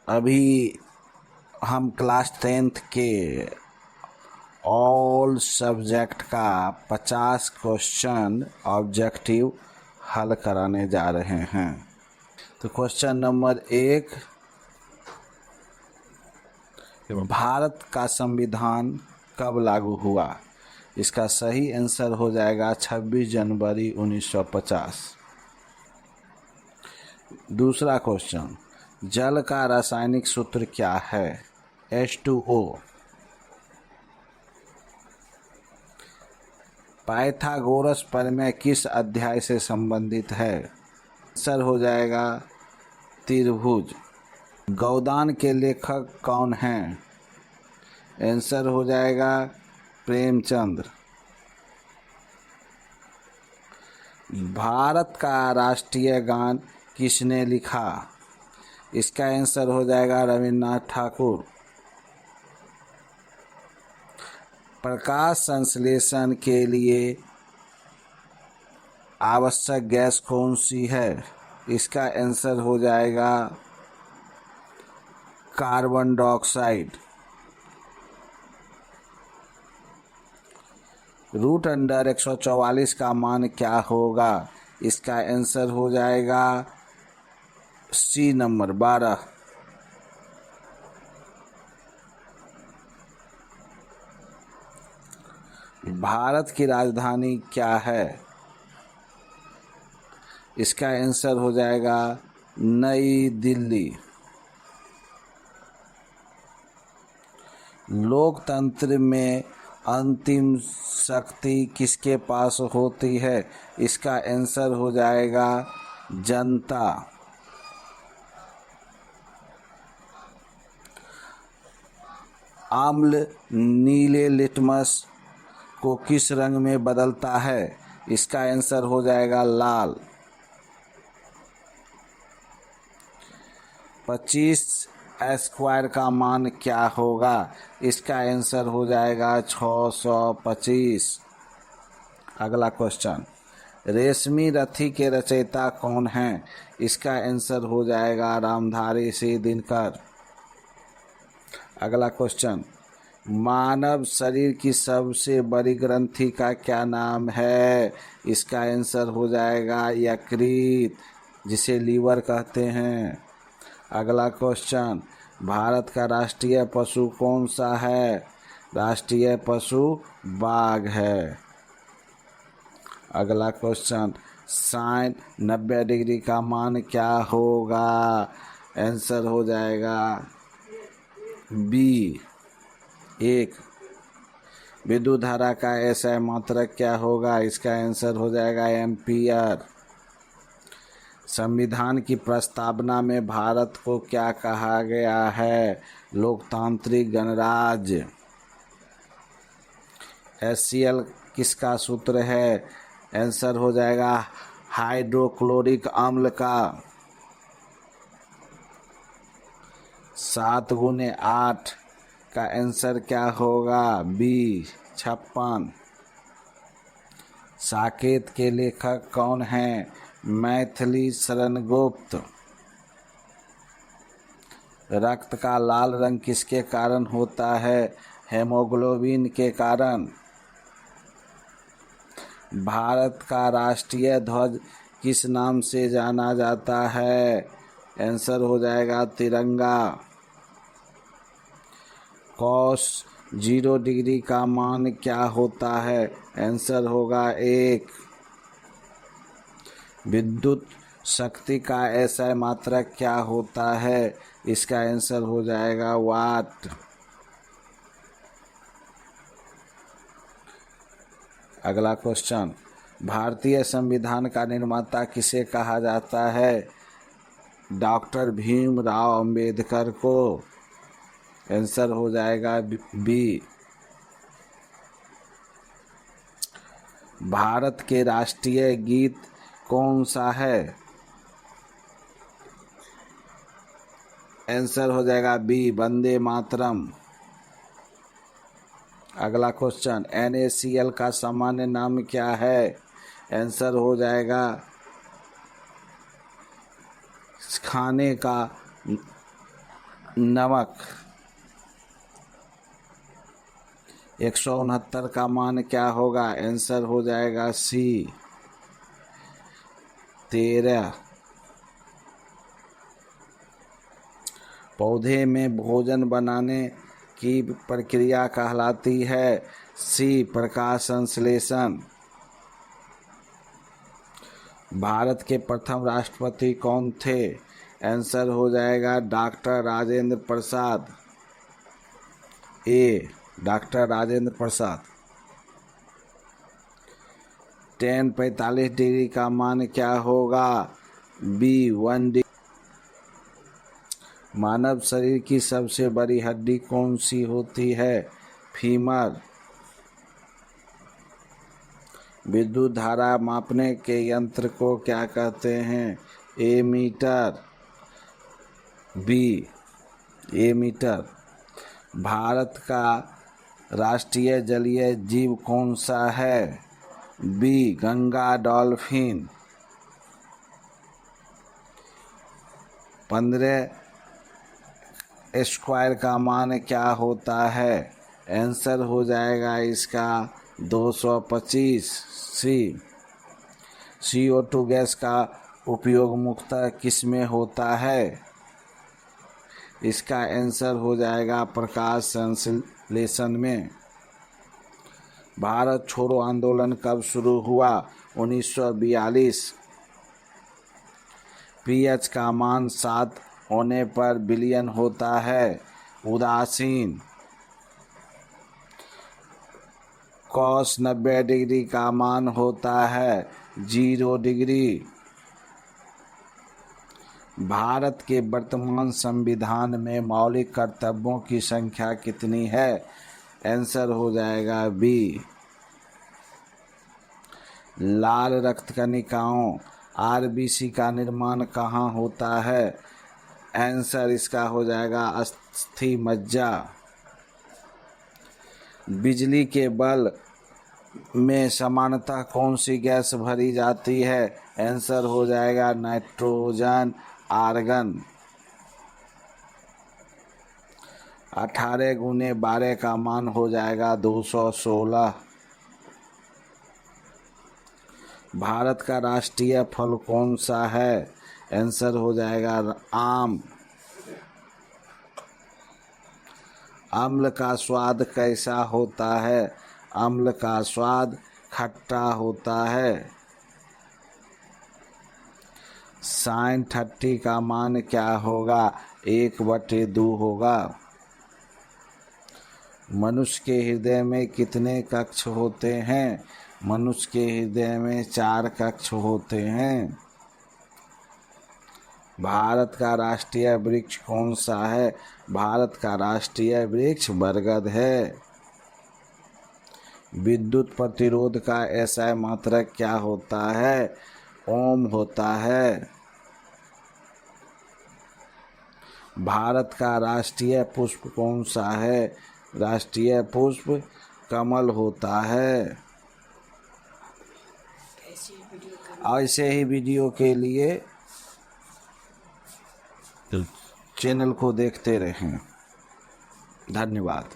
अभी हम class 10th के ऑल सब्जेक्ट का 50 क्वेश्चन ऑब्जेक्टिव हल कराने जा रहे हैं। तो क्वेश्चन नंबर 1, भारत का संविधान कब लागू हुआ? इसका सही आंसर हो जाएगा 26 जनवरी 1950। दूसरा क्वेश्चन, जल का रासायनिक सूत्र क्या है? H2O। पाइथागोरस प्रमेय किस अध्याय से संबंधित है? आंसर हो जाएगा त्रिभुज। गोदान के लेखक कौन हैं? आंसर हो जाएगा प्रेमचंद। भारत का राष्ट्रीय गान किसने लिखा? इसका आंसर हो जाएगा रविन्द्रनाथ ठाकुर। प्रकाश संश्लेषण के लिए आवश्यक गैस कौन सी है? इसका आंसर हो जाएगा कार्बन डाइऑक्साइड। रूट अंडर 144 का मान क्या होगा? इसका आंसर हो जाएगा सी नंबर 12। भारत की राजधानी क्या है? इसका आंसर हो जाएगा नई दिल्ली। लोकतंत्र में अंतिम शक्ति किसके पास होती है? इसका आंसर हो जाएगा जनता। आम्ल नीले लिटमस को किस रंग में बदलता है? इसका आंसर हो जाएगा लाल। 25 स्क्वायर का मान क्या होगा? इसका आंसर हो जाएगा 625। अगला क्वेश्चन, रेशमी रथी के रचयिता कौन हैं? इसका आंसर हो जाएगा रामधारी सिंह दिनकर। अगला क्वेश्चन, मानव शरीर की सबसे बड़ी ग्रंथि का क्या नाम है? इसका आंसर हो जाएगा यकृत, जिसे लीवर कहते हैं। अगला क्वेश्चन, भारत का राष्ट्रीय पशु कौन सा है? राष्ट्रीय पशु बाघ है। अगला क्वेश्चन, साइन 90 डिग्री का मान क्या होगा? आंसर हो जाएगा बी 1। विद्युत धारा का ऐसा मात्रक क्या होगा? इसका आंसर हो जाएगा एम्पियर। संविधान की प्रस्तावना में भारत को क्या कहा गया है? लोकतांत्रिक गणराज्य। HCl किसका सूत्र है? आंसर हो जाएगा हाइड्रोक्लोरिक अम्ल का। 7 × 8 का आंसर क्या होगा? बी 56। साकेत के लेखक कौन हैं? मैथिली शरण गुप्त। रक्त का लाल रंग किसके कारण होता है? हेमोग्लोबिन के कारण। भारत का राष्ट्रीय ध्वज किस नाम से जाना जाता है? आंसर हो जाएगा तिरंगा। cos 0 डिग्री का मान क्या होता है? आंसर होगा 1। विद्युत शक्ति का ऐसा मात्रक क्या होता है? इसका आंसर हो जाएगा वाट। अगला क्वेश्चन, भारतीय संविधान का निर्माता किसे कहा जाता है? डॉक्टर भीमराव अंबेडकर को। आंसर हो जाएगा बी। भारत के राष्ट्रीय गीत कौन सा है? आंसर हो जाएगा बी वंदे मातरम। अगला क्वेश्चन, NaCl का सामान्य नाम क्या है? आंसर हो जाएगा खाने का नमक। 169 का मान क्या होगा? आंसर हो जाएगा सी 13। पौधे में भोजन बनाने की प्रक्रिया कहलाती है? सी प्रकाश संश्लेषण। भारत के प्रथम राष्ट्रपति कौन थे? आंसर हो जाएगा डॉक्टर राजेंद्र प्रसाद। ए doctor Rajendra Prasad. tan 45 degree का मान क्या होगा? B 1 degree. मानव शरीर की सबसे बड़ी हड्डी कौन सी होती है? फीमर। विद्युत धारा मापने के यंत्र को क्या कहते हैं? एमीटर। B ammeter. भारत का राष्ट्रीय जलीय जीव कौन सा है? B Ganga dolphin. 15 स्क्वायर का मान क्या होता है? आंसर हो जाएगा इसका 225। सी CO2 गैस का उपयोग मुख्यतः किस में होता है? इसका आंसर हो जाएगा प्रकाश संश्लेषण में। भारत छोड़ो आंदोलन कब शुरू हुआ? 1942। pH का मान 7 होने पर बिलियन होता है? उदासीन। cos 90 डिग्री का मान होता है 0 डिग्री। भारत के वर्तमान संविधान में मौलिक कर्तव्यों की संख्या कितनी है? आंसर हो जाएगा बी। लाल रक्त कणिकाओं RBC का निर्माण कहाँ होता है? आंसर इसका हो जाएगा अस्थि मज्जा। बिजली के बल्ब में सामान्यतः कौन सी गैस भरी जाती है? आंसर हो जाएगा नाइट्रोजन आर्गन। 18 गुने 12 का मान हो जाएगा 216। भारत का राष्ट्रीय फल कौन सा है? आंसर हो जाएगा आम। अम्ल का स्वाद कैसा होता है? अम्ल का स्वाद खट्टा होता है। sin 30 का मान क्या होगा? 1/2 होगा। मनुष्य के हृदय में कितने कक्ष होते हैं? मनुष्य के हृदय में 4 कक्ष होते हैं। भारत का राष्ट्रीय वृक्ष कौन सा है? भारत का राष्ट्रीय वृक्ष बरगद है। विद्युत प्रतिरोध का SI मात्रक क्या होता है? ओम होता है। भारत का राष्ट्रीय पुष्प कौन सा है? राष्ट्रीय पुष्प कमल होता है। ऐसे ही वीडियो के लिए चैनल को देखते रहें। धन्यवाद।